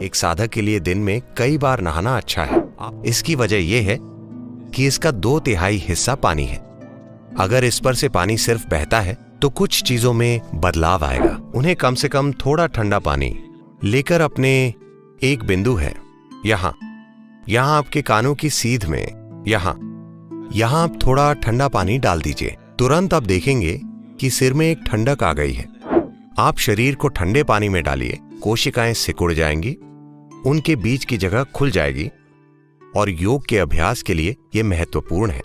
एक साधक के लिए दिन में कई बार नहाना अच्छा है। इसकी वजह यह है कि इसका 2/3 हिस्सा पानी है। अगर इस पर से पानी सिर्फ बहता है तो कुछ चीजों में बदलाव आएगा। उन्हें कम से कम थोड़ा ठंडा पानी लेकर अपने एक बिंदु है यहाँ आपके कानों की सीध में यहाँ आप थोड़ा ठंडा पानी डाल दीजिए। तुरंत आप देखेंगे कि सिर में एक ठंडक आ गई है। आप शरीर को ठंडे पानी में डालिए, कोशिकाएं सिकुड़ जाएंगी, उनके बीच की जगह खुल जाएगी और योग के अभ्यास के लिए यह महत्वपूर्ण है।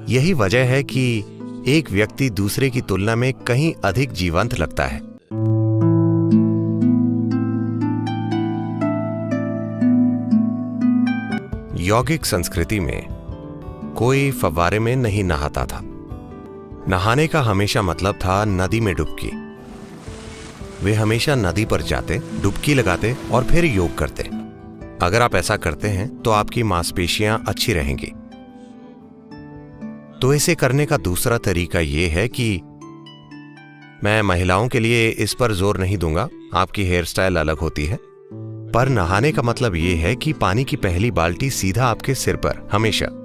यही वजह है कि एक व्यक्ति दूसरे की तुलना में कहीं अधिक जीवंत लगता है। यौगिक संस्कृति में कोई फव्वारे में नहीं नहाता था। नहाने का हमेशा मतलब था नदी में डुबकी। वे हमेशा नदी पर जाते, डुबकी लगाते और फिर योग करते। अगर आप ऐसा करते हैं तो आपकी मांसपेशियां अच्छी रहेंगी। तो इसे करने का दूसरा तरीका यह है कि मैं महिलाओं के लिए इस पर जोर नहीं दूंगा, आपकी हेयर स्टाइल अलग होती है, पर नहाने का मतलब यह है कि पानी की पहली बाल्टी सीधा आपके सिर पर, हमेशा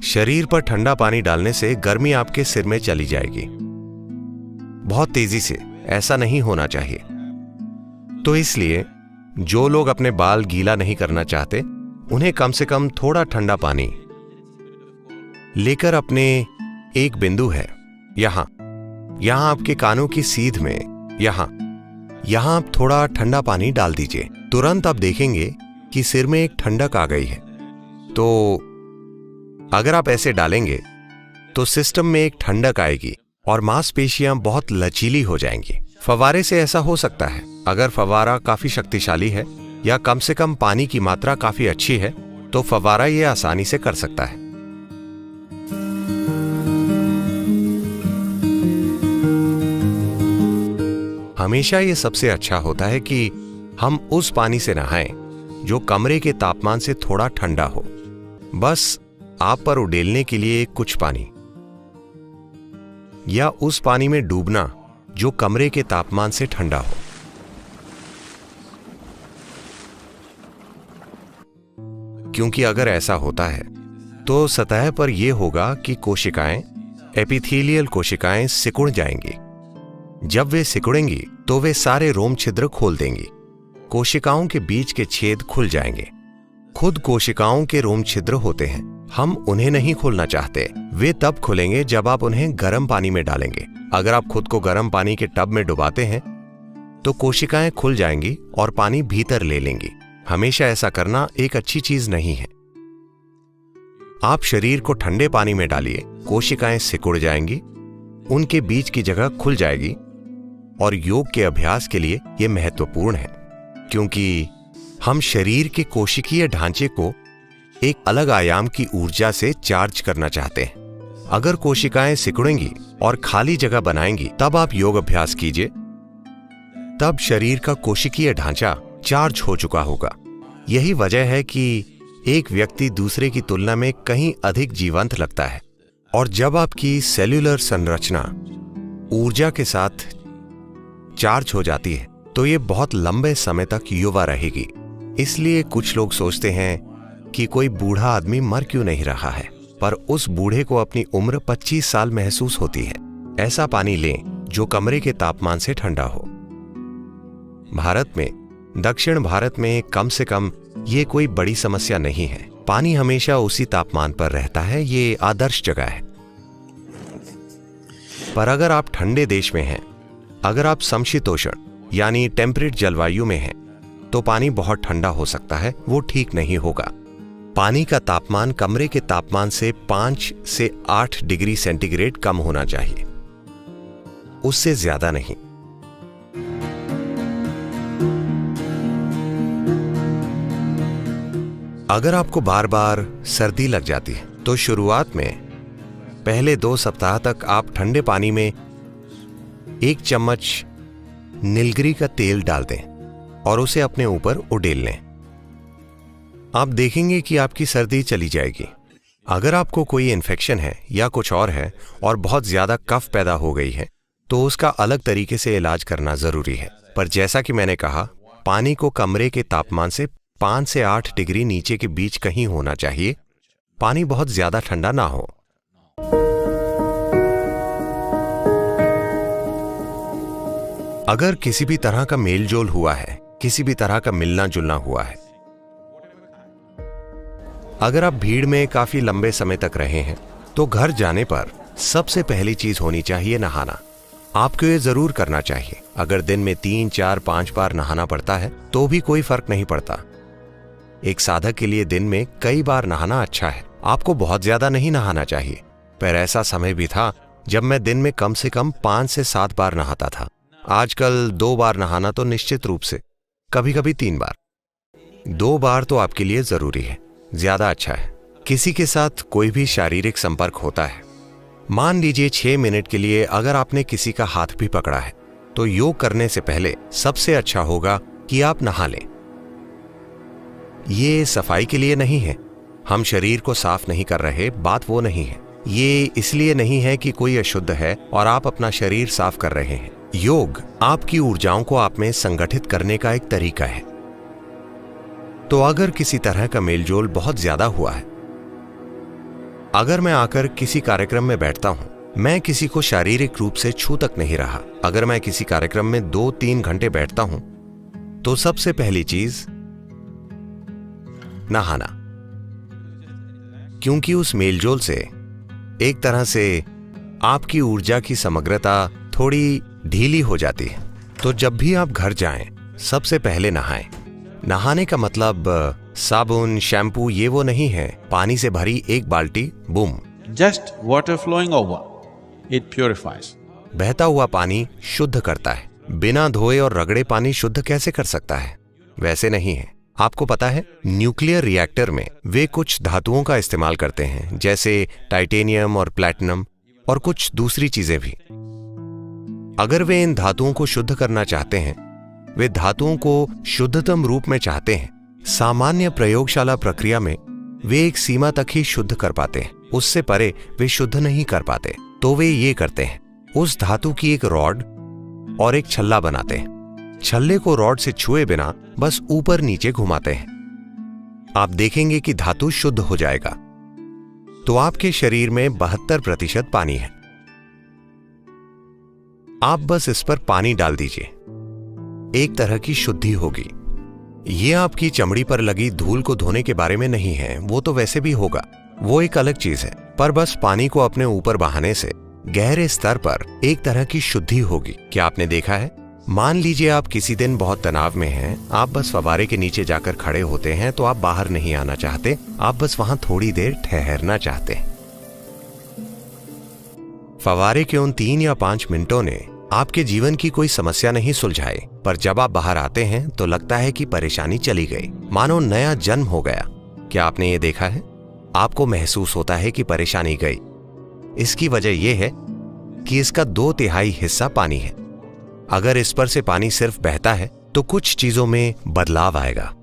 शरीर पर ठंडा पानी डालने से गर्मी आपके सिर में चली जाएगी बहुत तेजी से। ऐसा नहीं होना चाहिए। तो इसलिए जो लोग अपने बाल गीला नहीं करना चाहते, उन्हें कम से कम थोड़ा ठंडा पानी लेकर अपने एक बिंदु है यहाँ आपके कानों की सीध में यहाँ आप थोड़ा ठंडा पानी डाल दीजिए। तुरंत आप देखेंगे कि सिर में एक ठंडक आ गई है। तो अगर आप ऐसे डालेंगे तो सिस्टम में एक ठंडक आएगी और मांसपेशियां बहुत लचीली हो जाएंगी। फव्वारे से ऐसा हो सकता है। अगर फव्वारा काफी शक्तिशाली है या कम से कम पानी की मात्रा काफी अच्छी है तो फव्वारा यह आसानी से कर सकता है। हमेशा ये सबसे अच्छा होता है कि हम उस पानी से नहाएं जो कमरे के तापमान से थोड़ा ठंडा हो। बस आप पर उड़ेलने के लिए कुछ पानी, या उस पानी में डूबना जो कमरे के तापमान से ठंडा हो। क्योंकि अगर ऐसा होता है तो सतह पर यह होगा कि कोशिकाएं, एपिथेलियल कोशिकाएं सिकुड़ जाएंगी। जब वे सिकुड़ेंगी तो वे सारे रोम छिद्र खोल देंगी। कोशिकाओं के बीच के छेद खुल जाएंगे। खुद कोशिकाओं के रोम छिद्र होते हैं, हम उन्हें नहीं खोलना चाहते। वे तब खुलेंगे जब आप उन्हें गर्म पानी में डालेंगे। अगर आप खुद को गर्म पानी के टब में डुबाते हैं तो कोशिकाएं खुल जाएंगी और पानी भीतर ले लेंगी। हमेशा ऐसा करना एक अच्छी चीज नहीं है। आप शरीर को ठंडे पानी में डालिए, कोशिकाएं सिकुड़ जाएंगी, उनके बीच की जगह खुल जाएगी और योग के अभ्यास के लिए यह महत्वपूर्ण है। क्योंकि हम शरीर के कोशिकीय ढांचे को एक अलग आयाम की ऊर्जा से चार्ज करना चाहते हैं। अगर कोशिकाएं सिकुड़ेंगी और खाली जगह बनाएंगी तब आप योग अभ्यास कीजिए। तब शरीर का कोशिकीय ढांचा चार्ज हो चुका होगा। यही वजह है कि एक व्यक्ति दूसरे की तुलना में कहीं अधिक जीवंत लगता है। और जब आपकी सेल्यूलर संरचना ऊर्जा के साथ चार्ज हो जाती है तो ये बहुत लंबे समय तक युवा रहेगी। इसलिए कुछ लोग सोचते हैं कि कोई बूढ़ा आदमी मर क्यों नहीं रहा है, पर उस बूढ़े को अपनी उम्र 25 साल महसूस होती है। ऐसा पानी लें जो कमरे के तापमान से ठंडा हो। भारत में, दक्षिण भारत में कम से कम ये कोई बड़ी समस्या नहीं है। पानी हमेशा उसी तापमान पर रहता है, ये आदर्श जगह है। पर अगर आप ठंडे देश में हैं, अगर आप समशीतोष्ण यानी टेम्परेट जलवायु में हैं, तो पानी बहुत ठंडा हो सकता है, वो ठीक नहीं होगा। पानी का तापमान कमरे के तापमान से 5 से 8 डिग्री सेंटीग्रेड कम होना चाहिए, उससे ज्यादा नहीं। अगर आपको बार बार सर्दी लग जाती है तो शुरुआत में पहले 2 सप्ताह तक आप ठंडे पानी में 1 चम्मच नीलगिरी का तेल डाल दें और उसे अपने ऊपर उड़ेल लें। आप देखेंगे कि आपकी सर्दी चली जाएगी। अगर आपको कोई इन्फेक्शन है या कुछ और है और बहुत ज्यादा कफ पैदा हो गई है तो उसका अलग तरीके से इलाज करना जरूरी है। पर जैसा कि मैंने कहा, पानी को कमरे के तापमान से 5 से 8 डिग्री नीचे के बीच कहीं होना चाहिए। पानी बहुत ज्यादा ठंडा ना हो। अगर किसी भी तरह का मेलजोल हुआ है, किसी भी तरह का मिलना जुलना हुआ है, अगर आप भीड़ में काफी लंबे समय तक रहे हैं, तो घर जाने पर सबसे पहली चीज होनी चाहिए नहाना। आपको ये जरूर करना चाहिए। अगर दिन में 3, 4, 5 बार नहाना पड़ता है तो भी कोई फर्क नहीं पड़ता। एक साधक के लिए दिन में कई बार नहाना अच्छा है। आपको बहुत ज्यादा नहीं नहाना चाहिए, पर ऐसा समय भी था जब मैं दिन में कम से कम 5 से 7 बार नहाता था। आजकल 2 बार नहाना तो निश्चित रूप से, कभी कभी 3 बार। 2 बार तो आपके लिए जरूरी है, ज्यादा अच्छा है। किसी के साथ कोई भी शारीरिक संपर्क होता है, मान लीजिए 6 मिनट के लिए, अगर आपने किसी का हाथ भी पकड़ा है, तो योग करने से पहले सबसे अच्छा होगा कि आप नहा लें। ये सफाई के लिए नहीं है, हम शरीर को साफ नहीं कर रहे, बात वो नहीं है। ये इसलिए नहीं है कि कोई अशुद्ध है और आप अपना शरीर साफ कर रहे हैं। योग आपकी ऊर्जाओं को आप में संगठित करने का एक तरीका है। तो अगर किसी तरह का मेलजोल बहुत ज्यादा हुआ है, अगर मैं आकर किसी कार्यक्रम में बैठता हूं, मैं किसी को शारीरिक रूप से छू तक नहीं रहा, अगर मैं किसी कार्यक्रम में 2-3 घंटे बैठता हूं, तो सबसे पहली चीज नहाना। क्योंकि उस मेलजोल से एक तरह से आपकी ऊर्जा की समग्रता थोड़ी ढीली हो जाती है। तो जब भी आप घर जाएं, सबसे पहले नहाएं। नहाने का मतलब साबुन, शैम्पू ये वो नहीं है। पानी से भरी एक बाल्टी, boom. Just water flowing over, it purifies. बहता हुआ पानी शुद्ध करता है। बिना धोए और रगड़े पानी शुद्ध कैसे कर सकता है? वैसे नहीं है। आपको पता है, न्यूक्लियर रिएक्टर में वे कुछ धातुओं का इस्तेमाल करते हैं, जैसे टाइटेनियम और प्लैटिनम और कुछ दूसरी चीजें भी। अगर वे इन धातुओं को शुद्ध करना चाहते हैं, वे धातुओं को शुद्धतम रूप में चाहते हैं, सामान्य प्रयोगशाला प्रक्रिया में वे एक सीमा तक ही शुद्ध कर पाते हैं, उससे परे वे शुद्ध नहीं कर पाते। तो वे ये करते हैं, उस धातु की एक रॉड और एक छल्ला बनाते हैं। छल्ले को रॉड से छुए बिना बस ऊपर नीचे घुमाते हैं। आप देखेंगे कि धातु शुद्ध हो जाएगा। तो आपके शरीर में 72% पानी है। आप बस इस पर पानी डाल दीजिए, एक तरह की शुद्धि होगी। ये आपकी चमड़ी पर लगी धूल को धोने के बारे में नहीं है, वो तो वैसे भी होगा, वो एक अलग चीज है। पर बस पानी को अपने ऊपर बहाने से गहरे स्तर पर एक तरह की शुद्धि होगी। क्या आपने देखा है? मान लीजिए आप किसी दिन बहुत तनाव में हैं, आप बस फव्वारे के नीचे जाकर खड़े होते हैं, तो आप बाहर नहीं आना चाहते, आप बस वहां थोड़ी देर ठहरना चाहते हैं। फव्वारे के उन 3 या 5 मिनटों ने आपके जीवन की कोई समस्या नहीं सुलझाई, पर जब आप बाहर आते हैं तो लगता है कि परेशानी चली गई, मानो नया जन्म हो गया। क्या आपने ये देखा है? आपको महसूस होता है कि परेशानी गई। इसकी वजह यह है कि इसका 2/3 हिस्सा पानी है। अगर इस पर से पानी सिर्फ बहता है तो कुछ चीजों में बदलाव आएगा।